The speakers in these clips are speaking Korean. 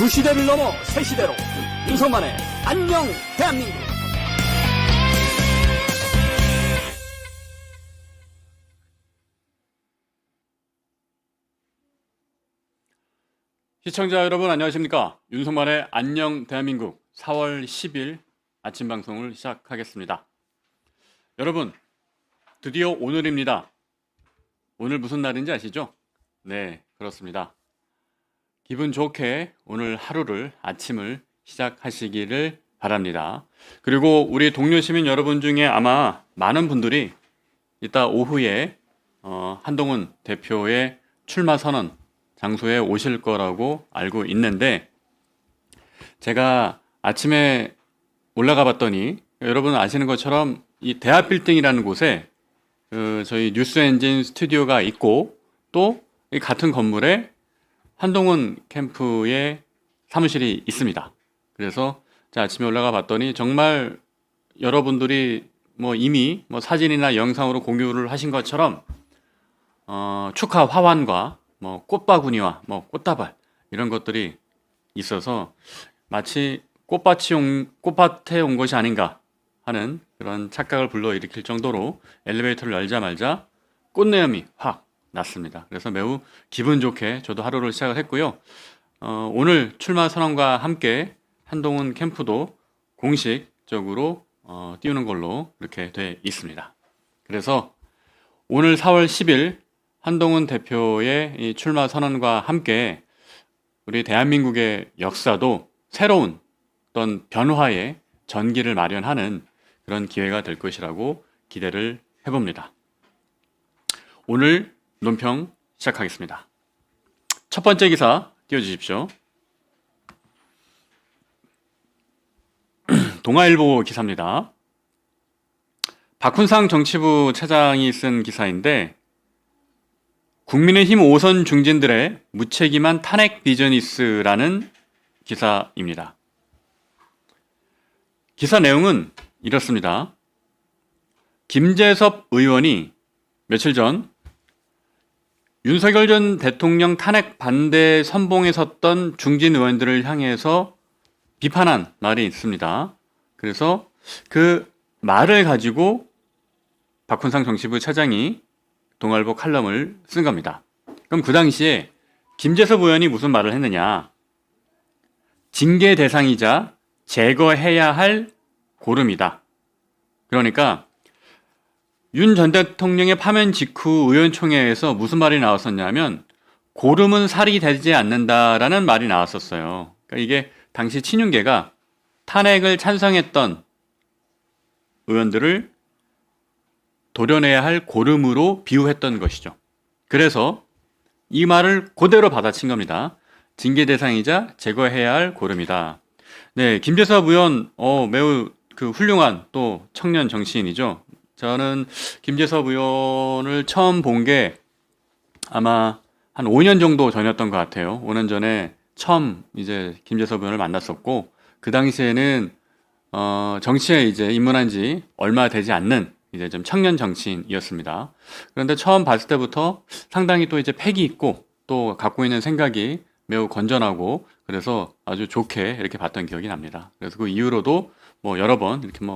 두 시대를 넘어 새 시대로 윤석만의 안녕 대한민국. 시청자 여러분 안녕하십니까? 윤석만의 안녕 대한민국 4월 10일 아침 방송을 시작하겠습니다. 여러분 드디어 오늘입니다. 오늘 무슨 날인지 아시죠? 네, 그렇습니다. 기분 좋게 오늘 하루를 아침을 시작하시기를 바랍니다. 그리고 우리 동료 시민 여러분 중에 아마 많은 분들이 이따 오후에 한동훈 대표의 출마 선언 장소에 오실 거라고 알고 있는데, 제가 아침에 올라가 봤더니 여러분 아시는 것처럼 이 대합 빌딩이라는 곳에 저희 뉴스 엔진 스튜디오가 있고, 또 이 같은 건물에 한동훈 캠프의 사무실이 있습니다. 그래서 제가 아침에 올라가 봤더니 정말 여러분들이 이미 사진이나 영상으로 공유를 하신 것처럼 축하 화환과 꽃바구니와 꽃다발 이런 것들이 있어서 마치 꽃밭에 온 것이 아닌가 하는 그런 착각을 불러일으킬 정도로 엘리베이터를 열자마자 꽃내음이 확 났습니다. 그래서 매우 기분 좋게 저도 하루를 시작을 했고요. 오늘 출마 선언과 함께 한동훈 캠프도 공식적으로 띄우는 걸로 이렇게 돼 있습니다. 그래서 오늘 4월 10일 한동훈 대표의 이 출마 선언과 함께 우리 대한민국의 역사도 새로운 어떤 변화의 전기를 마련하는 그런 기회가 될 것이라고 기대를 해봅니다. 오늘 논평 시작하겠습니다. 첫 번째 기사 띄워주십시오. 동아일보 기사입니다. 박훈상 정치부 차장이 쓴 기사인데, 국민의힘 5선 중진들의 무책임한 탄핵 비즈니스라는 기사입니다. 기사 내용은 이렇습니다. 김재섭 의원이 며칠 전 윤석열 전 대통령 탄핵 반대 선봉에 섰던 중진 의원들을 향해서 비판한 말이 있습니다. 그래서 그 말을 가지고 박훈상 정치부 차장이 동아일보 칼럼을 쓴 겁니다. 그럼 그 당시에 김재섭 의원이 무슨 말을 했느냐? 징계 대상이자 제거해야 할 고름이다. 그러니까 윤 전 대통령의 파면 직후 의원총회에서 무슨 말이 나왔었냐면 고름은 살이 되지 않는다라는 말이 나왔었어요. 그러니까 이게 당시 친윤계가 탄핵을 찬성했던 의원들을 도려내야 할 고름으로 비유했던 것이죠. 그래서 이 말을 그대로 받아친 겁니다. 징계 대상이자 제거해야 할 고름이다. 네, 김재섭 의원 매우 훌륭한 또 청년 정치인이죠. 저는 김재섭 의원을 처음 본 게 아마 한 5년 정도 전이었던 것 같아요. 5년 전에 처음 이제 김재섭 의원을 만났었고, 그 당시에는 정치에 이제 입문한 지 얼마 되지 않는 이제 좀 청년 정치인이었습니다. 그런데 처음 봤을 때부터 상당히 또 이제 패기 있고 또 갖고 있는 생각이 매우 건전하고, 그래서 아주 좋게 이렇게 봤던 기억이 납니다. 그래서 그 이후로도 여러 번 이렇게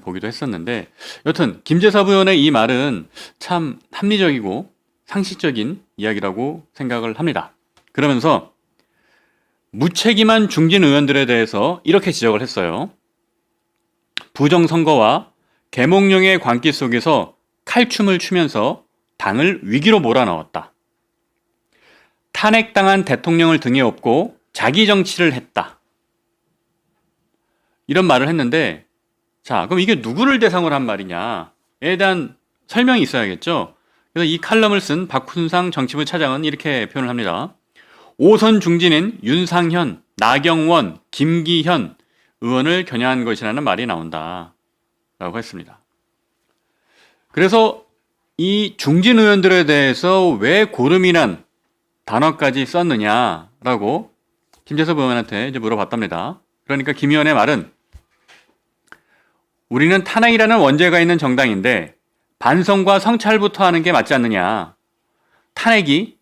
보기도 했었는데, 여튼 김재섭 의원의 이 말은 참 합리적이고 상식적인 이야기라고 생각을 합니다. 그러면서 무책임한 중진 의원들에 대해서 이렇게 지적을 했어요. 부정선거와 계몽령의 광기 속에서 칼춤을 추면서 당을 위기로 몰아넣었다. 탄핵당한 대통령을 등에 업고 자기 정치를 했다. 이런 말을 했는데, 자, 그럼 이게 누구를 대상으로 한 말이냐에 대한 설명이 있어야겠죠. 그래서 이 칼럼을 쓴 박훈상 정치부 차장은 이렇게 표현을 합니다. 5선 중진인 윤상현, 나경원, 김기현 의원을 겨냥한 것이라는 말이 나온다 라고 했습니다. 그래서 이 중진 의원들에 대해서 왜 고름이란 단어까지 썼느냐라고 김재섭 의원한테 이제 물어봤답니다. 그러니까 김 의원의 말은, 우리는 탄핵이라는 원죄가 있는 정당인데 반성과 성찰부터 하는 게 맞지 않느냐. 탄핵이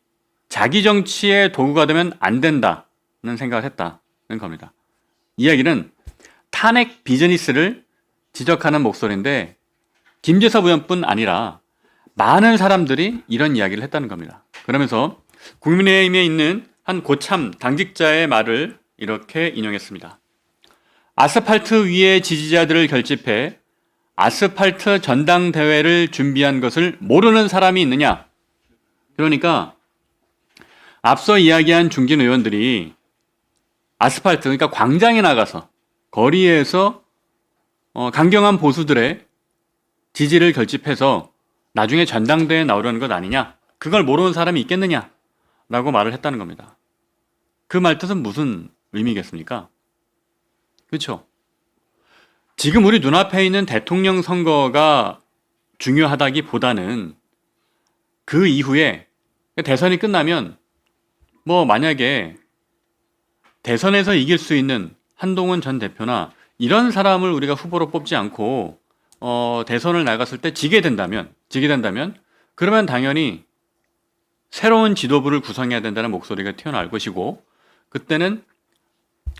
자기 정치의 도구가 되면 안 된다는 생각을 했다. 겁니다. 이야기는 탄핵 비즈니스를 지적하는 목소리인데 김재섭 의원뿐 아니라 많은 사람들이 이런 이야기를 했다는 겁니다. 그러면서 국민의힘에 있는 한 고참 당직자의 말을 이렇게 인용했습니다. 아스팔트 위에 지지자들을 결집해 아스팔트 전당대회를 준비한 것을 모르는 사람이 있느냐? 그러니까 앞서 이야기한 중진 의원들이 아스팔트, 그러니까 광장에 나가서 거리에서 강경한 보수들의 지지를 결집해서 나중에 전당대회에 나오려는 것 아니냐? 그걸 모르는 사람이 있겠느냐? 라고 말을 했다는 겁니다. 그 말 뜻은 무슨 의미겠습니까? 그렇죠? 지금 우리 눈앞에 있는 대통령 선거가 중요하다기보다는 그 이후에 대선이 끝나면 뭐 만약에 대선에서 이길 수 있는 한동훈 전 대표나 이런 사람을 우리가 후보로 뽑지 않고 대선을 나갔을 때 지게 된다면 그러면 당연히 새로운 지도부를 구성해야 된다는 목소리가 튀어나올 것이고 그때는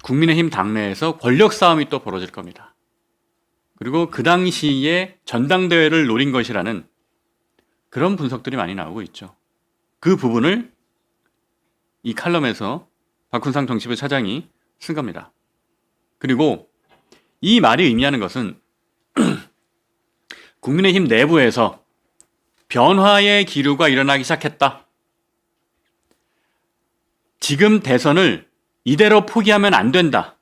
국민의힘 당내에서 권력 싸움이 또 벌어질 겁니다. 그리고 그 당시에 전당대회를 노린 것이라는 그런 분석들이 많이 나오고 있죠. 그 부분을 이 칼럼에서 박훈상 정치부 차장이 쓴 겁니다. 그리고 이 말이 의미하는 것은 국민의힘 내부에서 변화의 기류가 일어나기 시작했다. 지금 대선을 이대로 포기하면 안 된다.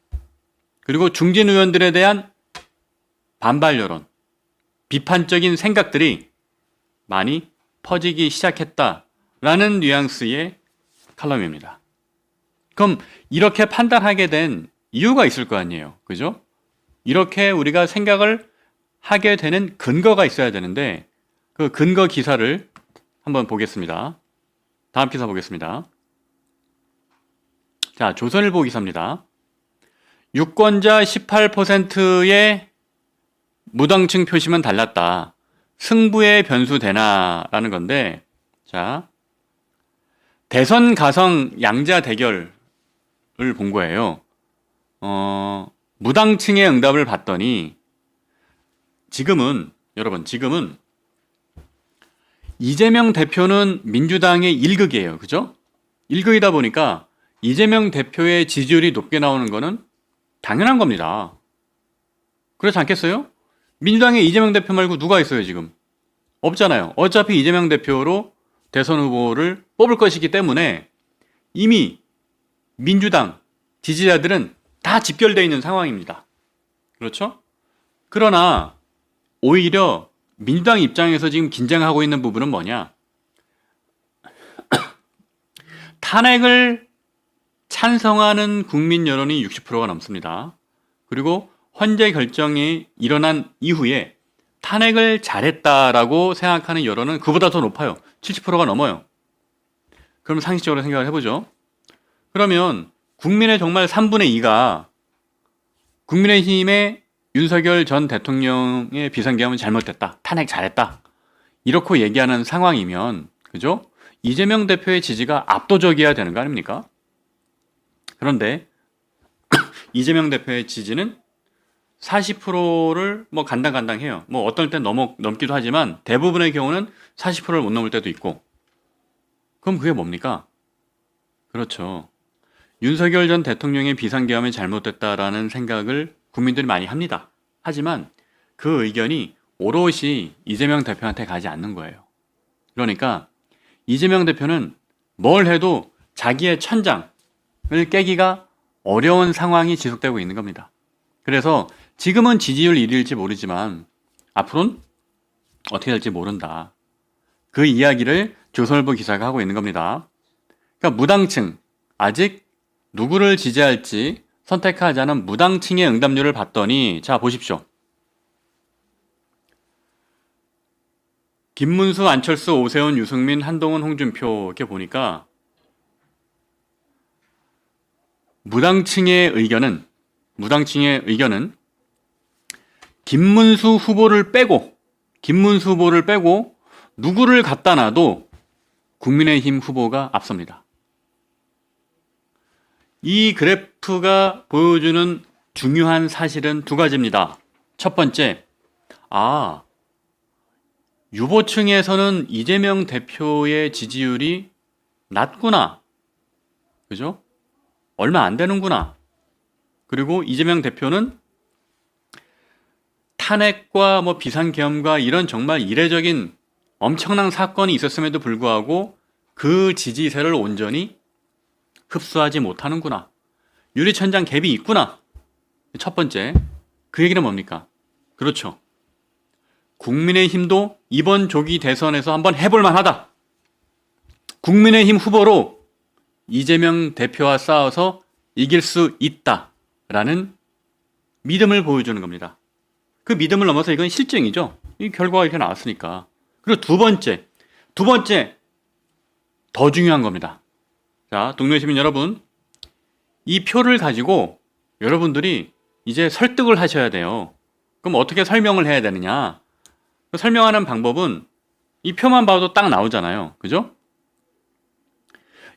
그리고 중진 의원들에 대한 반발 여론, 비판적인 생각들이 많이 퍼지기 시작했다라는 뉘앙스의 칼럼입니다. 그럼 이렇게 판단하게 된 이유가 있을 거 아니에요. 그죠? 이렇게 우리가 생각을 하게 되는 근거가 있어야 되는데 그 근거 기사를 한번 보겠습니다. 다음 기사 보겠습니다. 자, 조선일보 기사입니다. 유권자 18%의 무당층 표심은 달랐다. 승부의 변수 되나? 라는 건데, 자, 대선 가성 양자 대결을 본 거예요. 무당층의 응답을 봤더니, 여러분, 지금은 이재명 대표는 민주당의 1극이에요. 그죠? 1극이다 보니까 이재명 대표의 지지율이 높게 나오는 거는 당연한 겁니다. 그렇지 않겠어요? 민주당에 이재명 대표 말고 누가 있어요, 지금? 없잖아요. 어차피 이재명 대표로 대선 후보를 뽑을 것이기 때문에 이미 민주당 지지자들은 다 집결되어 있는 상황입니다. 그렇죠? 그러나 오히려 민주당 입장에서 지금 긴장하고 있는 부분은 뭐냐? 탄핵을 찬성하는 국민 여론이 60%가 넘습니다. 그리고 헌재 결정이 일어난 이후에 탄핵을 잘했다라고 생각하는 여론은 그보다 더 높아요. 70%가 넘어요. 그럼 상식적으로 생각을 해보죠. 그러면 국민의 정말 3분의 2가 국민의힘의 윤석열 전 대통령의 비상계엄은 잘못됐다. 탄핵 잘했다. 이렇게 얘기하는 상황이면, 그죠? 이재명 대표의 지지가 압도적이어야 되는 거 아닙니까? 그런데 이재명 대표의 지지는 40%를 뭐 간당간당해요. 뭐 어떨 땐 넘기도 하지만 대부분의 경우는 40%를 못 넘을 때도 있고. 그럼 그게 뭡니까? 그렇죠. 윤석열 전 대통령의 비상계엄이 잘못됐다라는 생각을 국민들이 많이 합니다. 하지만 그 의견이 오롯이 이재명 대표한테 가지 않는 거예요. 그러니까 이재명 대표는 뭘 해도 자기의 천장을 깨기가 어려운 상황이 지속되고 있는 겁니다. 그래서 지금은 지지율 1위일지 모르지만 앞으로는 어떻게 될지 모른다. 그 이야기를 조선일보 기사가 하고 있는 겁니다. 그러니까 무당층, 아직 누구를 지지할지 선택하지 않은 무당층의 응답률을 봤더니 자 보십시오. 김문수, 안철수, 오세훈, 유승민, 한동훈, 홍준표 이렇게 보니까 무당층의 의견은 김문수 후보를 빼고 누구를 갖다 놔도 국민의힘 후보가 앞섭니다. 이 그래프가 보여주는 중요한 사실은 두 가지입니다. 첫 번째, 유보층에서는 이재명 대표의 지지율이 낮구나. 그죠? 얼마 안 되는구나. 그리고 이재명 대표는 탄핵과 비상계엄과 이런 정말 이례적인 엄청난 사건이 있었음에도 불구하고 그 지지세를 온전히 흡수하지 못하는구나. 유리천장 갭이 있구나. 첫 번째, 그 얘기는 뭡니까? 그렇죠. 국민의힘도 이번 조기 대선에서 한번 해볼 만하다. 국민의힘 후보로 이재명 대표와 싸워서 이길 수 있다라는 믿음을 보여주는 겁니다. 그 믿음을 넘어서 이건 실증이죠. 이 결과가 이렇게 나왔으니까. 그리고 두 번째 더 중요한 겁니다. 자, 동료 시민 여러분, 이 표를 가지고 여러분들이 이제 설득을 하셔야 돼요. 그럼 어떻게 설명을 해야 되느냐? 설명하는 방법은 이 표만 봐도 딱 나오잖아요. 그죠?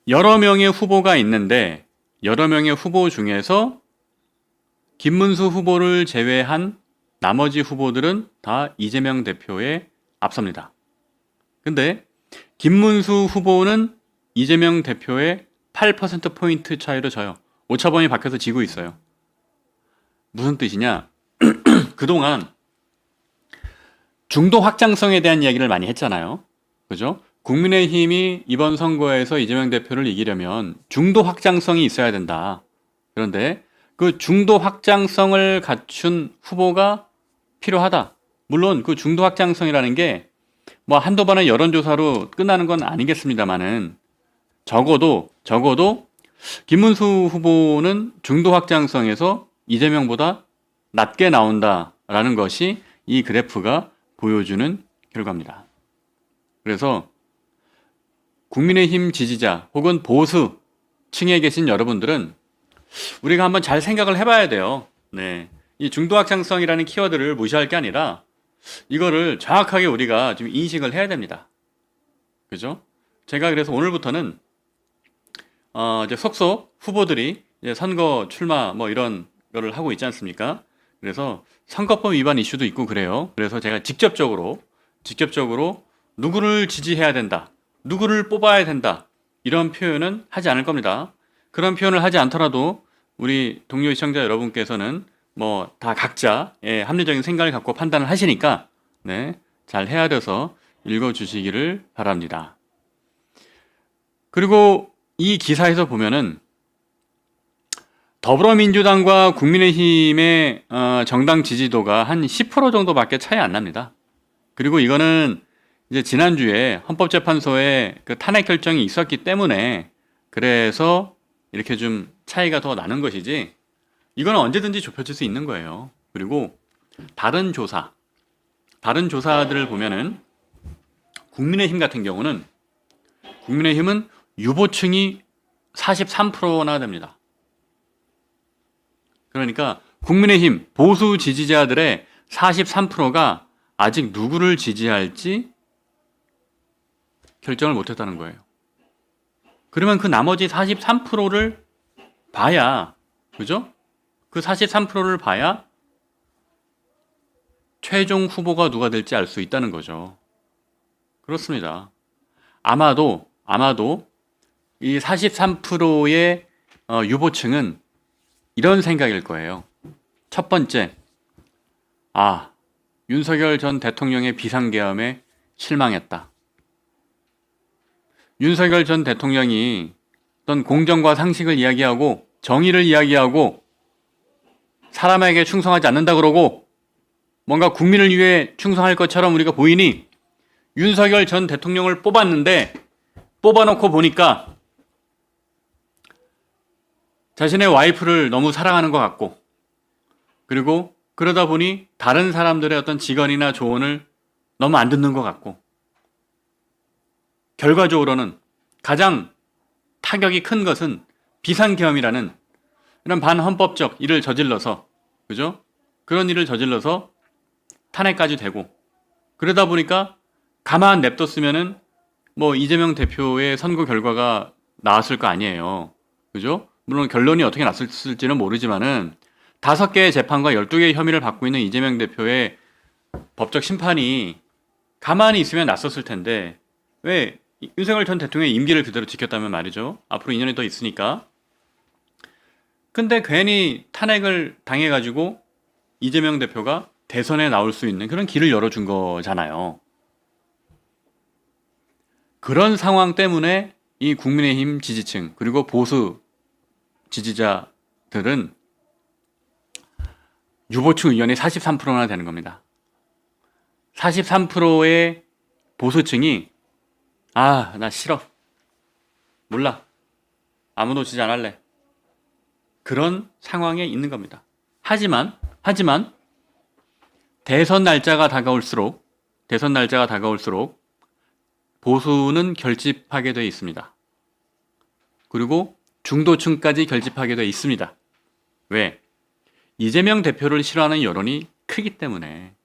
여러 명의 후보가 있는데 여러 명의 후보 중에서 김문수 후보를 제외한 나머지 후보들은 다 이재명 대표에 앞섭니다. 근데 김문수 후보는 이재명 대표의 8%포인트 차이로 져요. 오차범위 밖에서 지고 있어요. 무슨 뜻이냐? 그동안 중도 확장성에 대한 이야기를 많이 했잖아요. 그죠? 국민의힘이 이번 선거에서 이재명 대표를 이기려면 중도 확장성이 있어야 된다. 그런데 그 중도 확장성을 갖춘 후보가 필요하다. 물론 그 중도 확장성이라는 게 한두 번의 여론조사로 끝나는 건 아니겠습니다만은 적어도 김문수 후보는 중도 확장성에서 이재명보다 낮게 나온다라는 것이 이 그래프가 보여주는 결과입니다. 그래서 국민의힘 지지자 혹은 보수 층에 계신 여러분들은 우리가 한번 잘 생각을 해봐야 돼요. 네, 이 중도 확장성이라는 키워드를 무시할 게 아니라 이거를 정확하게 우리가 좀 인식을 해야 됩니다. 그죠? 제가 그래서 오늘부터는 이제 속속 후보들이 이제 선거 출마 이런 거를 하고 있지 않습니까? 그래서 선거법 위반 이슈도 있고 그래요. 그래서 제가 직접적으로 누구를 지지해야 된다, 누구를 뽑아야 된다 이런 표현은 하지 않을 겁니다. 그런 표현을 하지 않더라도 우리 동료 시청자 여러분께서는 다 각자의 합리적인 생각을 갖고 판단을 하시니까 네, 잘 헤아려서 읽어주시기를 바랍니다. 그리고 이 기사에서 보면은 더불어민주당과 국민의힘의 정당 지지도가 한 10% 정도밖에 차이 안 납니다. 그리고 이거는 이제 지난주에 헌법재판소에 그 탄핵 결정이 있었기 때문에 그래서 이렇게 좀 차이가 더 나는 것이지 이거는 언제든지 좁혀질 수 있는 거예요. 그리고 다른 조사들을 보면은 국민의힘 같은 경우는 국민의힘은 유보층이 43%나 됩니다. 그러니까 국민의힘 보수 지지자들의 43%가 아직 누구를 지지할지 결정을 못했다는 거예요. 그러면 그 나머지 43%를 봐야, 그죠? 그 43%를 봐야 최종 후보가 누가 될지 알 수 있다는 거죠. 그렇습니다. 아마도 이 43%의 유보층은 이런 생각일 거예요. 첫 번째, 윤석열 전 대통령의 비상계엄에 실망했다. 윤석열 전 대통령이 어떤 공정과 상식을 이야기하고 정의를 이야기하고 사람에게 충성하지 않는다 그러고 뭔가 국민을 위해 충성할 것처럼 우리가 보이니 윤석열 전 대통령을 뽑았는데 뽑아놓고 보니까 자신의 와이프를 너무 사랑하는 것 같고 그리고 그러다 보니 다른 사람들의 어떤 직언이나 조언을 너무 안 듣는 것 같고 결과적으로는 가장 타격이 큰 것은 비상계엄이라는 이런 반헌법적 일을 저질러서 그죠? 그런 일을 저질러서 탄핵까지 되고 그러다 보니까 가만 냅뒀으면은 이재명 대표의 선거 결과가 나왔을 거 아니에요. 그죠? 물론 결론이 어떻게 났을지는 모르지만은 5개의 재판과 12개의 혐의를 받고 있는 이재명 대표의 법적 심판이 가만히 있으면 났었을 텐데 왜 윤석열 전 대통령의 임기를 그대로 지켰다면 말이죠. 앞으로 2년이 더 있으니까. 근데 괜히 탄핵을 당해가지고 이재명 대표가 대선에 나올 수 있는 그런 길을 열어준 거잖아요. 그런 상황 때문에 이 국민의힘 지지층 그리고 보수 지지자들은 유보층 의원이 43%나 되는 겁니다. 43%의 보수층이 나 싫어. 몰라. 아무도 지지 안 할래. 그런 상황에 있는 겁니다. 하지만 대선 날짜가 다가올수록 보수는 결집하게 돼 있습니다. 그리고 중도층까지 결집하게 돼 있습니다. 왜? 이재명 대표를 싫어하는 여론이 크기 때문에.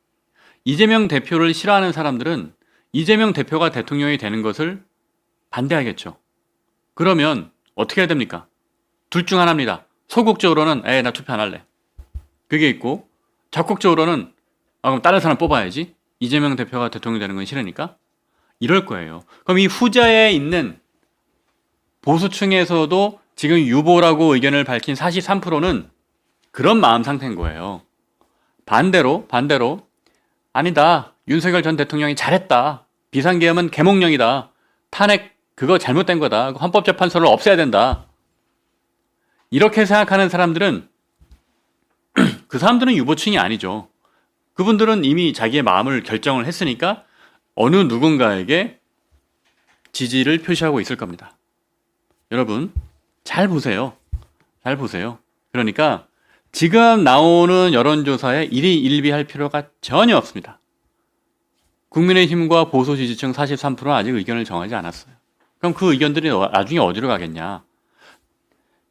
이재명 대표를 싫어하는 사람들은 이재명 대표가 대통령이 되는 것을 반대하겠죠. 그러면 어떻게 해야 됩니까? 둘 중 하나입니다. 소극적으로는 나 투표 안 할래. 그게 있고 적극적으로는 그럼 다른 사람 뽑아야지. 이재명 대표가 대통령이 되는 건 싫으니까. 이럴 거예요. 그럼 이 후자에 있는 보수층에서도 지금 유보라고 의견을 밝힌 43%는 그런 마음 상태인 거예요. 반대로 아니다. 윤석열 전 대통령이 잘했다. 비상계엄은 계몽령이다. 탄핵 그거 잘못된 거다. 헌법재판소를 없애야 된다. 이렇게 생각하는 사람들은 그 사람들은 유보층이 아니죠. 그분들은 이미 자기의 마음을 결정을 했으니까 어느 누군가에게 지지를 표시하고 있을 겁니다. 여러분 잘 보세요. 그러니까 지금 나오는 여론조사에 일희일비할 필요가 전혀 없습니다. 국민의힘과 보수 지지층 43%는 아직 의견을 정하지 않았어요. 그럼 그 의견들이 나중에 어디로 가겠냐?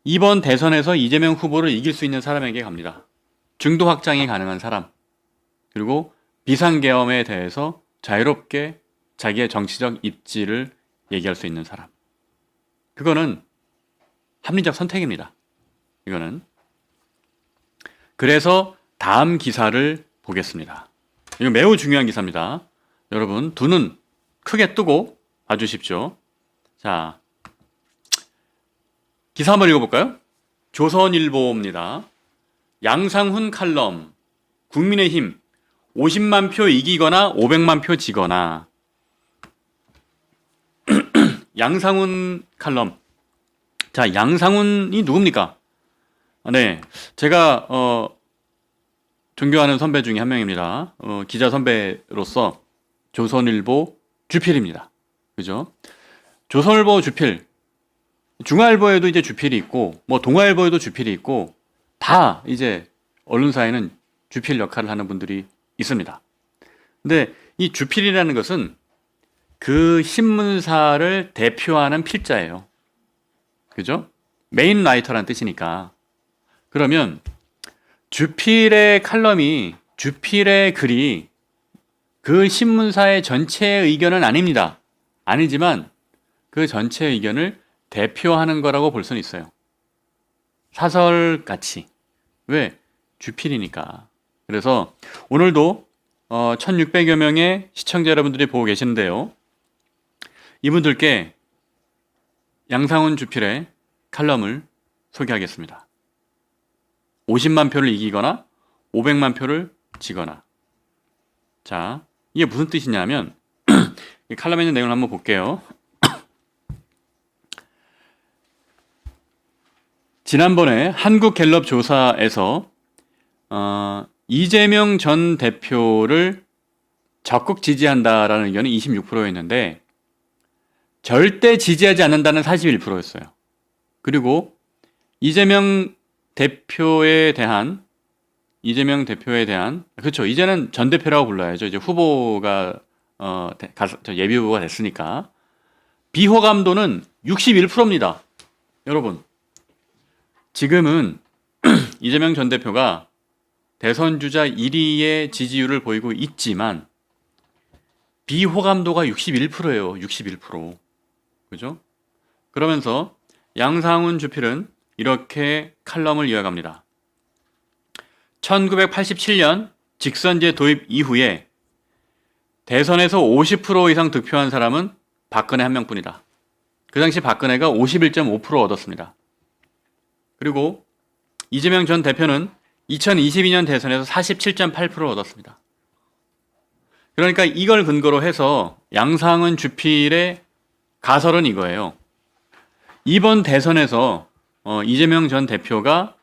이번 대선에서 이재명 후보를 이길 수 있는 사람에게 갑니다. 중도 확장이 가능한 사람, 그리고 비상계엄에 대해서 자유롭게 자기의 정치적 입지를 얘기할 수 있는 사람. 그거는 합리적 선택입니다. 이거는. 그래서 다음 기사를 보겠습니다. 이거 매우 중요한 기사입니다. 여러분 두 눈 크게 뜨고 봐주십시오. 자, 기사 한번 읽어볼까요? 조선일보입니다. 양상훈 칼럼, 국민의힘 50만 표 이기거나 500만 표 지거나. 양상훈 칼럼. 자, 양상훈이 누굽니까? 네, 제가 존경하는 선배 중에 한 명입니다. 기자 선배로서 조선일보 주필입니다. 그죠? 조선일보 주필, 중앙일보에도 이제 주필이 있고, 뭐 동아일보에도 주필이 있고, 다 이제 언론사에는 주필 역할을 하는 분들이 있습니다. 근데 이 주필이라는 것은 그 신문사를 대표하는 필자예요. 그죠? 메인 라이터라는 뜻이니까. 그러면 주필의 칼럼이, 주필의 글이 그 신문사의 전체의 의견은 아닙니다. 아니지만 그 전체 의견을 대표하는 거라고 볼 수는 있어요. 사설같이. 왜? 주필이니까. 그래서 오늘도 1600여 명의 시청자 여러분들이 보고 계시는데요. 이분들께 양상훈 주필의 칼럼을 소개하겠습니다. 50만 표를 이기거나 500만 표를 지거나. 자, 이게 무슨 뜻이냐면 이 칼럼에 있는 내용을 한번 볼게요. 지난번에 한국갤럽 조사에서 이재명 전 대표를 적극 지지한다라는 의견이 26%였는데 절대 지지하지 않는다는 41%였어요. 그리고 이재명 대표에 대한 그렇죠. 이제는 전 대표라고 불러야죠. 이제 후보가 예비 후보가 됐으니까 비호감도는 61%입니다. 여러분, 지금은 이재명 전 대표가 대선 주자 1위의 지지율을 보이고 있지만 비호감도가 61%예요. 61%. 그죠? 그러면서 양상훈 주필은 이렇게 칼럼을 이어갑니다. 1987년 직선제 도입 이후에 대선에서 50% 이상 득표한 사람은 박근혜 한 명뿐이다. 그 당시 박근혜가 51.5% 얻었습니다. 그리고 이재명 전 대표는 2022년 대선에서 47.8% 얻었습니다. 그러니까 이걸 근거로 해서 양상은 주필의 가설은 이거예요. 이번 대선에서 이재명 전 대표가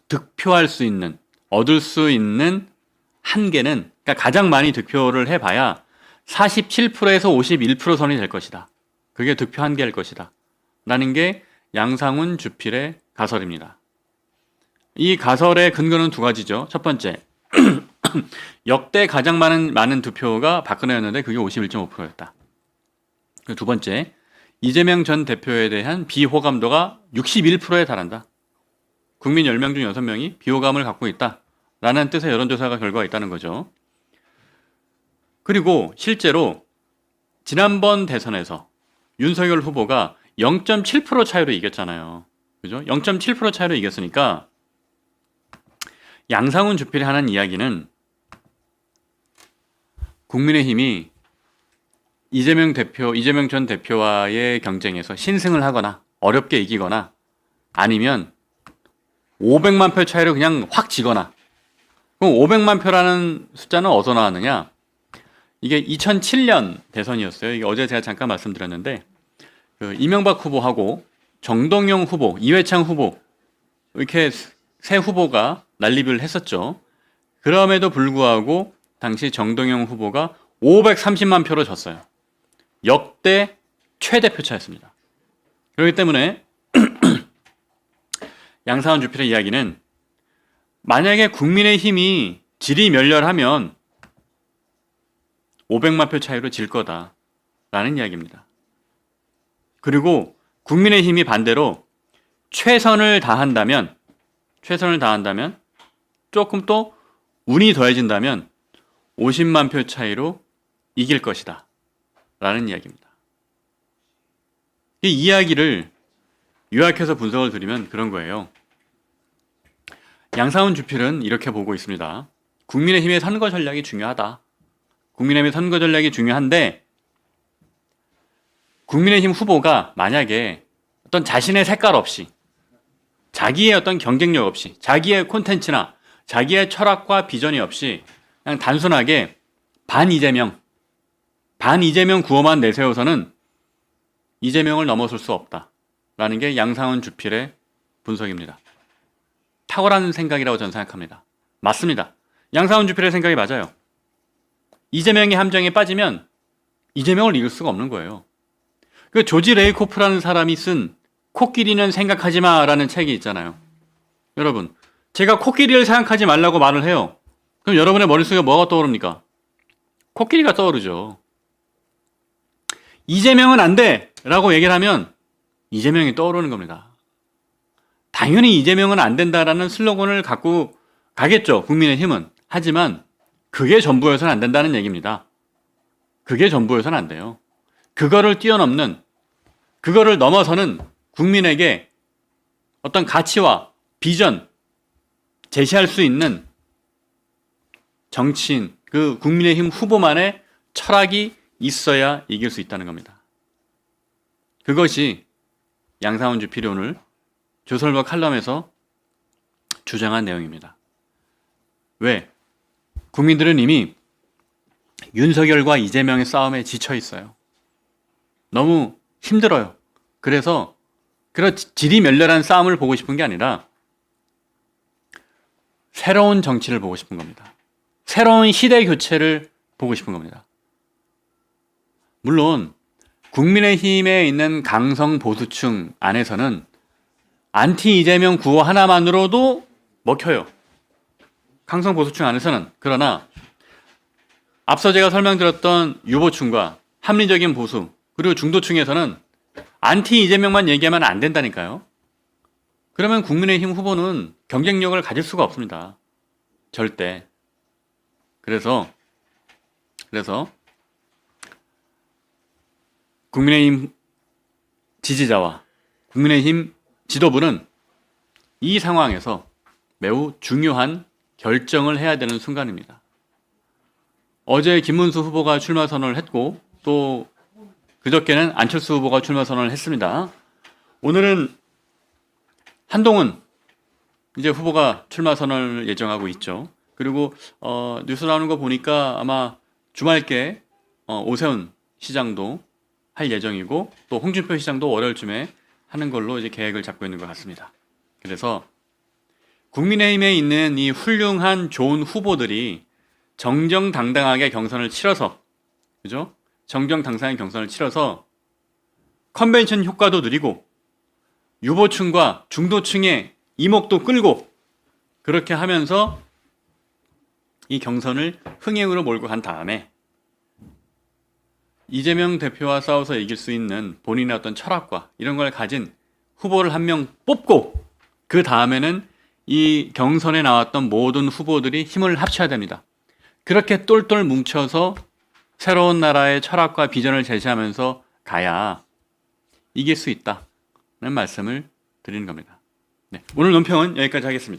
득표할 수 있는, 얻을 수 있는 한계는, 그러니까 가장 많이 득표를 해봐야 47%에서 51% 선이 될 것이다. 그게 득표 한계일 것이다. 라는 게 양상훈 주필의 가설입니다. 이 가설의 근거는 두 가지죠. 첫 번째, 역대 가장 많은 득표가 박근혜였는데 그게 51.5%였다. 두 번째, 이재명 전 대표에 대한 비호감도가 61%에 달한다. 국민 10명 중 6명이 비호감을 갖고 있다. 라는 뜻의 여론조사가 결과가 있다는 거죠. 그리고 실제로 지난번 대선에서 윤석열 후보가 0.7% 차이로 이겼잖아요. 그죠? 0.7% 차이로 이겼으니까 양상훈 주필이 하는 이야기는 국민의힘이 이재명 전 대표와의 경쟁에서 신승을 하거나 어렵게 이기거나 아니면 500만 표 차이로 그냥 확 지거나. 그럼 500만 표라는 숫자는 어디서 나왔느냐? 이게 2007년 대선이었어요. 이게 어제 제가 잠깐 말씀드렸는데 이명박 후보하고 정동영 후보, 이회창 후보 이렇게 세 후보가 난립을 했었죠. 그럼에도 불구하고 당시 정동영 후보가 530만 표로 졌어요. 역대 최대 표차였습니다. 그렇기 때문에 양상훈 주필의 이야기는 만약에 국민의힘이 지리멸렬하면 500만 표 차이로 질 거다라는 이야기입니다. 그리고 국민의힘이 반대로 최선을 다한다면 조금 또 운이 더해진다면 50만 표 차이로 이길 것이다 라는 이야기입니다. 이 이야기를 요약해서 분석을 드리면 그런 거예요. 양상훈 주필은 이렇게 보고 있습니다. 국민의힘의 선거 전략이 중요하다. 국민의힘의 선거 전략이 중요한데 국민의힘 후보가 만약에 어떤 자신의 색깔 없이 자기의 어떤 경쟁력 없이 자기의 콘텐츠나 자기의 철학과 비전이 없이 그냥 단순하게 반이재명 구호만 내세워서는 이재명을 넘어설 수 없다라는 게 양상훈 주필의 분석입니다. 탁월한 생각이라고 저는 생각합니다. 맞습니다. 양상훈 주필의 생각이 맞아요. 이재명의 함정에 빠지면 이재명을 이길 수가 없는 거예요. 그 조지 레이코프라는 사람이 쓴 코끼리는 생각하지 마라는 책이 있잖아요. 여러분, 제가 코끼리를 생각하지 말라고 말을 해요. 그럼 여러분의 머릿속에 뭐가 떠오릅니까? 코끼리가 떠오르죠. 이재명은 안 돼! 라고 얘기를 하면 이재명이 떠오르는 겁니다. 당연히 이재명은 안 된다라는 슬로건을 갖고 가겠죠, 국민의힘은. 하지만 그게 전부여서는 안 된다는 얘기입니다. 그게 전부여서는 안 돼요. 그거를 뛰어넘는, 그거를 넘어서는 국민에게 어떤 가치와 비전 제시할 수 있는 정치인, 그 국민의힘 후보만의 철학이 있어야 이길 수 있다는 겁니다. 그것이 양상훈 주필이 오늘 조선일보 칼럼에서 주장한 내용입니다. 왜? 국민들은 이미 윤석열과 이재명의 싸움에 지쳐 있어요. 너무 힘들어요. 그래서 그런 지리멸렬한 싸움을 보고 싶은 게 아니라 새로운 정치를 보고 싶은 겁니다. 새로운 시대 교체를 보고 싶은 겁니다. 물론 국민의힘에 있는 강성 보수층 안에서는 안티 이재명 구호 하나만으로도 먹혀요. 강성 보수층 안에서는. 그러나 앞서 제가 설명드렸던 유보층과 합리적인 보수 그리고 중도층에서는 안티 이재명만 얘기하면 안 된다니까요. 그러면 국민의힘 후보는 경쟁력을 가질 수가 없습니다. 절대. 그래서 국민의힘 지지자와 국민의힘 지도부는 이 상황에서 매우 중요한 결정을 해야 되는 순간입니다. 어제 김문수 후보가 출마 선언을 했고 또 그저께는 안철수 후보가 출마 선언을 했습니다. 오늘은 한동훈 이제 후보가 출마 선언을 예정하고 있죠. 그리고 뉴스 나오는 거 보니까 아마 주말께 오세훈 시장도 할 예정이고 또 홍준표 시장도 월요일쯤에 하는 걸로 이제 계획을 잡고 있는 것 같습니다. 그래서 국민의힘에 있는 이 훌륭한 좋은 후보들이 정정당당하게 경선을 치러서, 그죠? 정정당당하게 경선을 치러서 컨벤션 효과도 누리고 유보층과 중도층의 이목도 끌고 그렇게 하면서 이 경선을 흥행으로 몰고 간 다음에 이재명 대표와 싸워서 이길 수 있는 본인의 어떤 철학과 이런 걸 가진 후보를 한 명 뽑고 그 다음에는 이 경선에 나왔던 모든 후보들이 힘을 합쳐야 됩니다. 그렇게 똘똘 뭉쳐서 새로운 나라의 철학과 비전을 제시하면서 가야 이길 수 있다는 말씀을 드리는 겁니다. 네, 오늘 논평은 여기까지 하겠습니다.